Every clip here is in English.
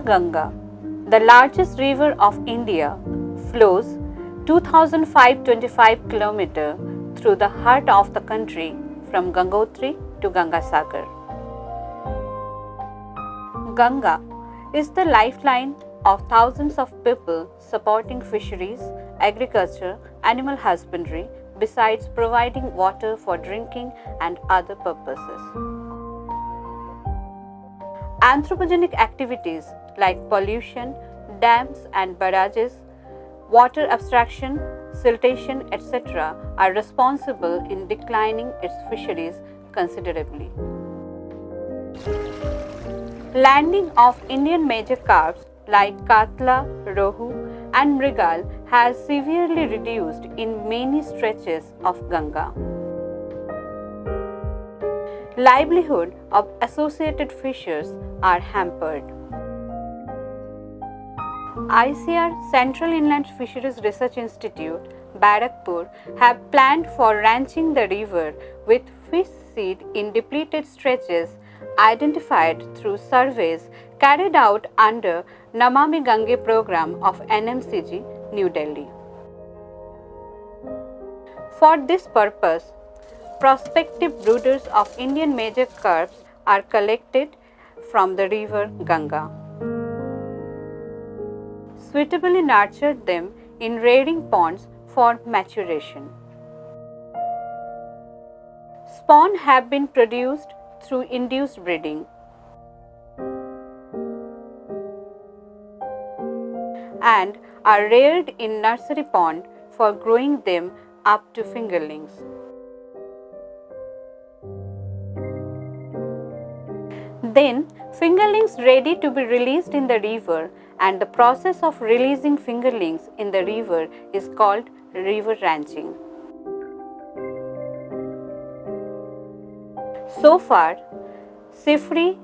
Ganga, the largest river of India, flows 2,525 km through the heart of the country from Gangotri to Gangasagar. Ganga is the lifeline of thousands of people supporting fisheries, agriculture, animal husbandry, besides providing water for drinking and other purposes. Anthropogenic activities like pollution, dams and barrages, water abstraction, siltation, etc. are responsible in declining its fisheries considerably. Landing of Indian major carps like Katla, Rohu and Mrigal has severely reduced in many stretches of Ganga. Livelihood of associated fishers are hampered. ICAR Central Inland Fisheries Research Institute, Barakpur, have planned for ranching the river with fish seed in depleted stretches identified through surveys carried out under Namami Gange program of NMCG, New Delhi. For this purpose, prospective brooders of Indian major carps are collected from the river Ganga. Suitably nurtured them in rearing ponds for maturation. Spawn have been produced through induced breeding and are reared in nursery pond for growing them up to fingerlings. Then, fingerlings ready to be released in the river, and the process of releasing fingerlings in the river is called river ranching. So far, CIFRI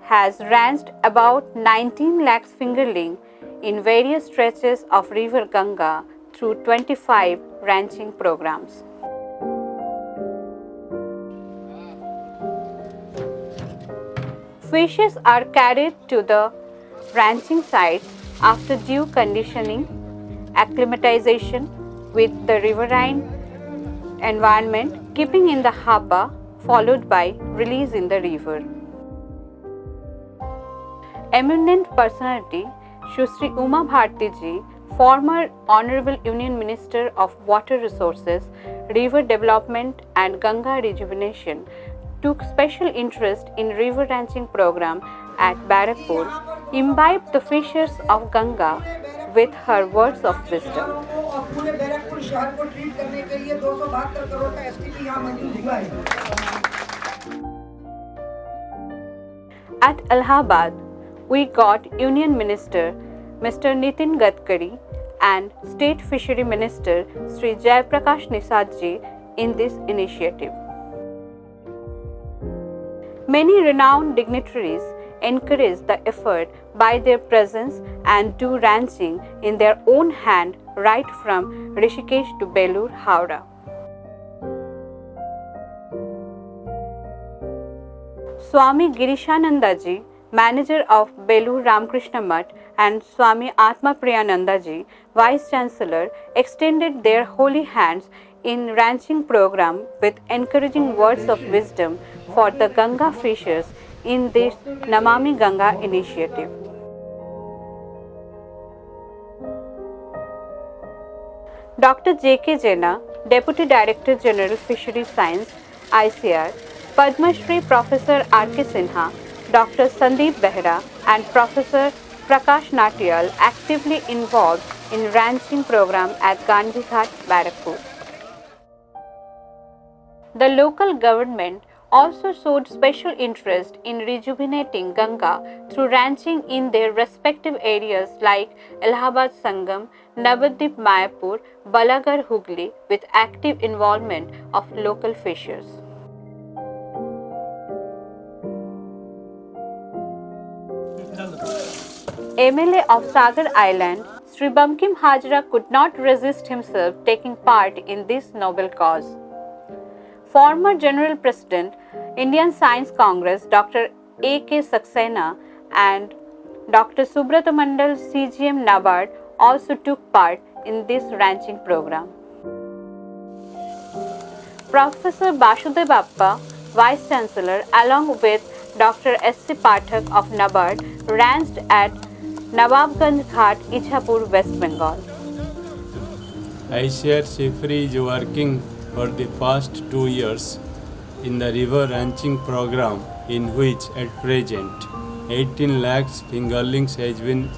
has ranched about 19 lakhs fingerling in various stretches of river Ganga through 25 ranching programs. Fishes are carried to the ranching sites after due conditioning, acclimatization with the riverine environment, keeping in the hapa, followed by release in the river. Eminent personality Shri Uma Bharti ji, former Honorable Union Minister of Water Resources, River Development and Ganga Rejuvenation, took special interest in river ranching program at Barakpur, imbibed the fishers of Ganga with her words of wisdom. At Allahabad, we got Union Minister Mr. Nitin Gadkari and State Fishery Minister Sri Jaiprakash Nisad ji in this initiative. Many renowned dignitaries encourage the effort by their presence and do ranching in their own hand right from Rishikesh to Belur, Howrah. Swami Girishananda ji, manager of Belur Ramakrishna Mutt, and Swami Atma Priyananda ji, Vice Chancellor, extended their holy hands in ranching program with encouraging words of wisdom for the Ganga fishers in this Namami Ganga initiative. Dr. J.K. Jena, Deputy Director General Fisheries Science, ICAR, Padma Shri Professor R.K. Sinha, Dr. Sandeep Behra and Professor Prakash Natyal actively involved in ranching program at Gandhi Ghat, Barakpur. The local government also showed special interest in rejuvenating Ganga through ranching in their respective areas like Allahabad Sangam, Navadip Mayapur, Balagar Hooghly with active involvement of local fishers. MLA of Sagar Island, Sri Bankim Hajra could not resist himself taking part in this noble cause. Former General President, Indian Science Congress, Dr. A.K. Saxena and Dr. Subrata Mandal, CGM NABARD, also took part in this ranching program. Professor Basudev Appa, Vice Chancellor, along with Dr. S.C. Pathak of NABARD, ranched at Nawabganj Ghat, Ichhapur, West Bengal. ICAR Sifri is working for the past 2 years in the river ranching program, in which at present 18 lakhs fingerlings has been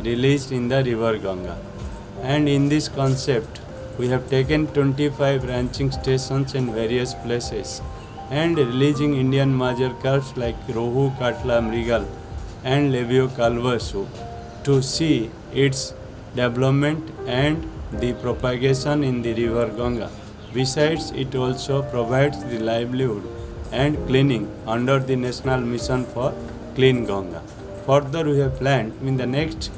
released in the river Ganga. And in this concept, we have taken 25 ranching stations in various places and releasing Indian major carps like Rohu, Katla, Mrigal and Labio Calvasu to see its development and the propagation in the river Ganga. Besides, it also provides the livelihood and cleaning under the National Mission for Clean Ganga. Further, we have planned in the next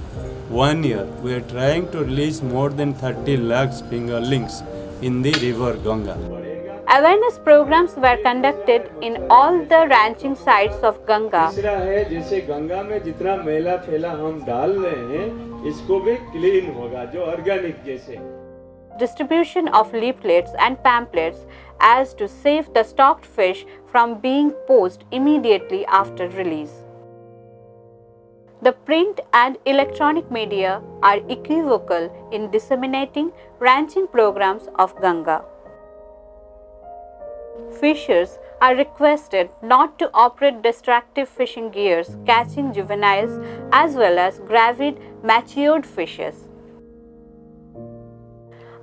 1 year, we are trying to release more than 30 lakhs fingerlings in the river Ganga. Awareness programs were conducted in all the ranching sites of Ganga. तीसरा है, जैसे गंगा में जितना मैला फैला हम डाल रहे हैं, इसको भी क्लीन होगा, जो ऑर्गेनिक जैसे. Distribution of leaflets and pamphlets as to save the stocked fish from being poached immediately after release. The print and electronic media are equivocal in disseminating ranching programs of Ganga. Fishers are requested not to operate destructive fishing gears catching juveniles as well as gravid matured fishes.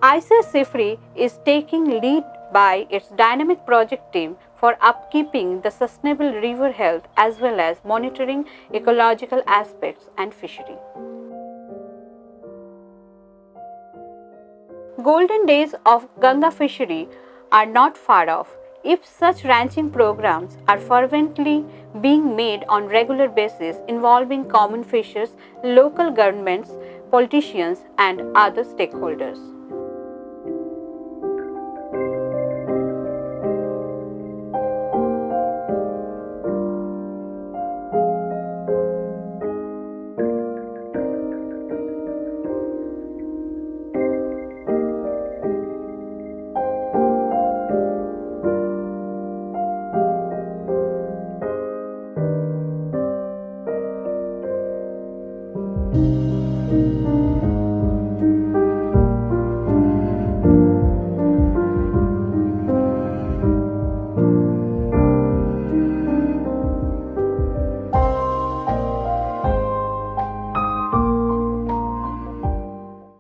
ICAR Sifri is taking lead by its dynamic project team for upkeeping the sustainable river health as well as monitoring ecological aspects and fishery. Golden days of Ganga fishery are not far off if such ranching programs are fervently being made on regular basis involving common fishers, local governments, politicians and other stakeholders.